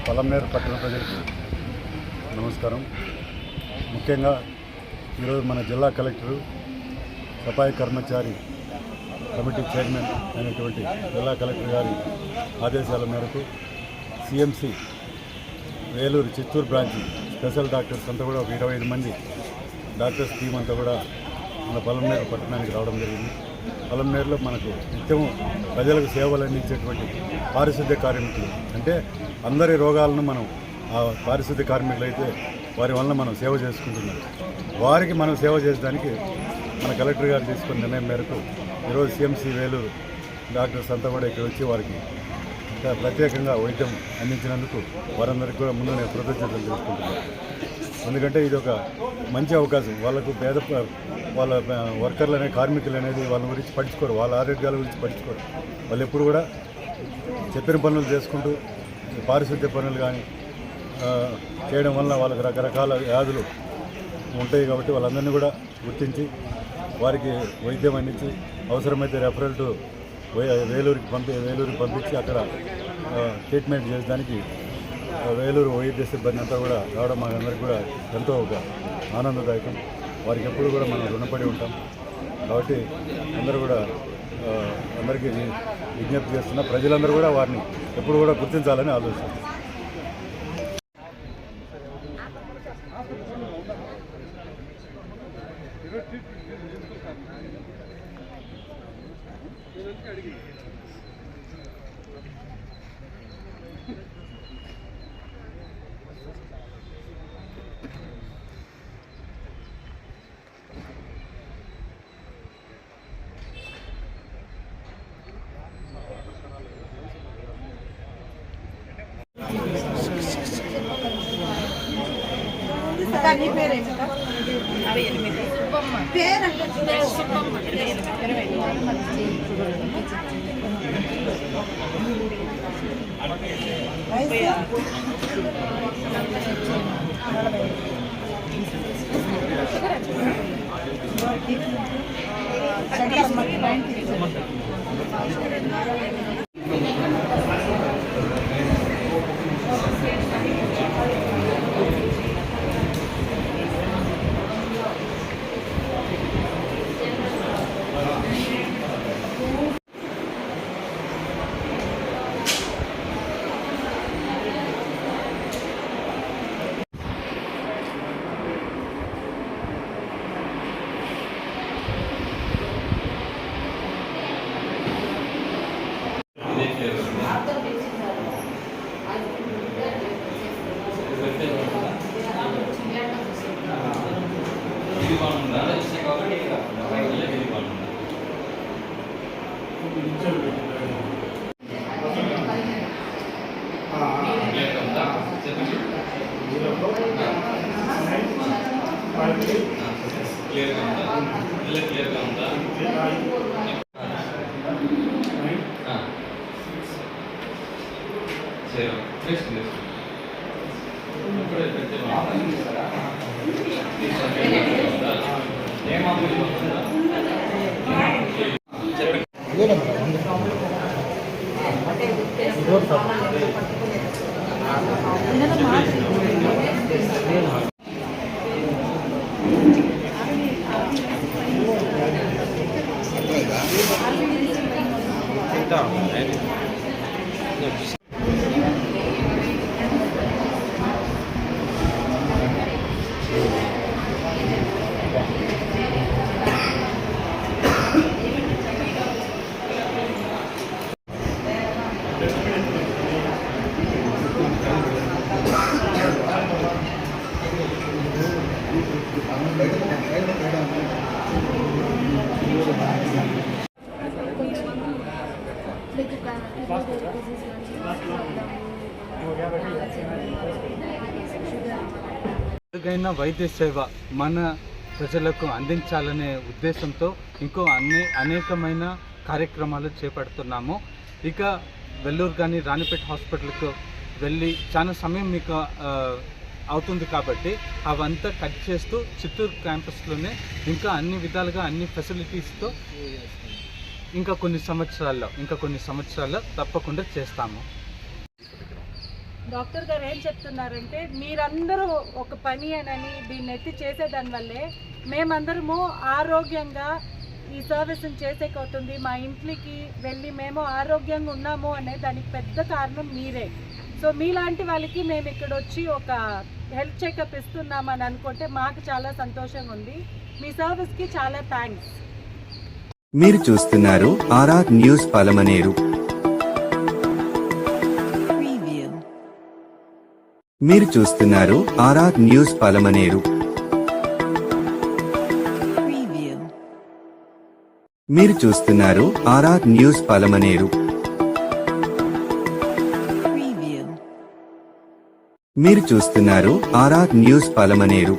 పలమనేరు పట్టణ ప్రజలకు నమస్కారం. ముఖ్యంగా ఈరోజు మన జిల్లా కలెక్టరు సఫాయి కర్మచారి కమిటీ చైర్మన్ అయినటువంటి జిల్లా కలెక్టర్ గారి ఆదేశాల మేరకు CMC Vellore Chittoor branch special doctors అంతా కూడా ఒక 25 మంది డాక్టర్స్ టీం అంతా కూడా మన పలమనేరు పట్టణానికి రావడం జరిగింది. పలమనేరులో మనకు నిత్యము ప్రజలకు సేవలు అందించేటువంటి పారిశుద్ధ్య కార్మికులు అంటే అందరి రోగాలను మనం ఆ పారిశుద్ధ్య కార్మికులు అయితే వారి వలన మనం సేవ చేసుకుంటున్నాం. వారికి మనం సేవ చేసడానికి మన కలెక్టర్ గారు తీసుకున్న నిర్ణయం మేరకు ఈరోజు సిఎంసి వేలూరు డాక్టర్స్ అంతా కూడా ఇక్కడ వచ్చి వారికి ప్రత్యేకంగా వైద్యం అందించినందుకు వారందరికీ కూడా ముందు నేను కృతజ్ఞతలు తెలుసుకుంటున్నాను. ఎందుకంటే ఇది ఒక మంచి అవకాశం. వాళ్ళకు వాళ్ళ వర్కర్లు అనే కార్మికులు అనేది వాళ్ళ గురించి పట్టించుకోరు, వాళ్ళ ఆరోగ్యాల గురించి పట్టించుకోరు. వాళ్ళు ఎప్పుడు కూడా చెప్పిన పనులు చేసుకుంటూ పారిశుద్ధ్య పనులు కానీ చేయడం వల్ల వాళ్ళకి రకరకాల వ్యాధులు ఉంటాయి. కాబట్టి వాళ్ళందరినీ కూడా గుర్తించి వారికి వైద్యం అందించి అవసరమైతే రెఫరల్ టు వేలూరుకి పంపించి అక్కడ ట్రీట్మెంట్ చేయడానికి వేలూరు వైద్య సిబ్బంది అంతా కూడా రావడం మాకందరికీ కూడా ఎంతో ఒక ఆనందదాయకం. వారికి ఎప్పుడు కూడా మనం రుణపడి ఉంటాం. కాబట్టి అందరూ కూడా అందరికీ విజ్ఞప్తి చేస్తున్న ప్రజలందరూ కూడా వారిని ఎప్పుడు కూడా గుర్తించాలని ఆలోచిస్తారు. నీ పేరేంటి? పేరంటే సుబ్బమ్మ. క్లియర్గా ఉందా? చెప్పండి. మెరుగైన వైద్య సేవ మన ప్రజలకు అందించాలనే ఉద్దేశంతో ఇంకో అనేకమైన కార్యక్రమాలు చేపడుతున్నాము. ఇక వెల్లూరు కానీ రాణిపేట హాస్పిటల్కు వెళ్ళి చాలా సమయం మీకు అవుతుంది కాబట్టి అవంతా కట్ చేస్తూ చిత్తూరు క్యాంపస్లోనే ఇంకా అన్ని విధాలుగా అన్ని ఫెసిలిటీస్తో ఇంకా కొన్ని సంవత్సరాల్లో తప్పకుండా చేస్తాము. డాక్టర్ గారు ఏం చెప్తున్నారంటే మీరందరూ ఒక పని అని దీన్ని ఎత్తి చేసేదాని వల్లే మేమందరము ఆరోగ్యంగా ఈ సర్వీస్ని చేసేకవుతుంది, మా ఇంట్లోకి వెళ్ళి మేము ఆరోగ్యంగా ఉన్నాము అనే దానికి పెద్ద కారణం మీరే. సో మీలాంటి వాళ్ళకి మేము ఇక్కడ వచ్చి ఒక హెల్త్ చెకప్ ఇస్తున్నామని అనుకుంటే మాకు చాలా సంతోషంగా ఉంది. మీ సర్వీస్కి చాలా థ్యాంక్స్. మీరు చూస్తున్నారు ఆర్ఆర్ న్యూస్ పలమనేరు. మీరు చూస్తున్నారు ఆర్ఆర్ న్యూస్ పలమనేరు. మీరు చూస్తున్నారు ఆర్ఆర్ న్యూస్ పలమనేరు. మీరు చూస్తున్నారు ఆర్ఆర్ న్యూస్ పలమనేరు.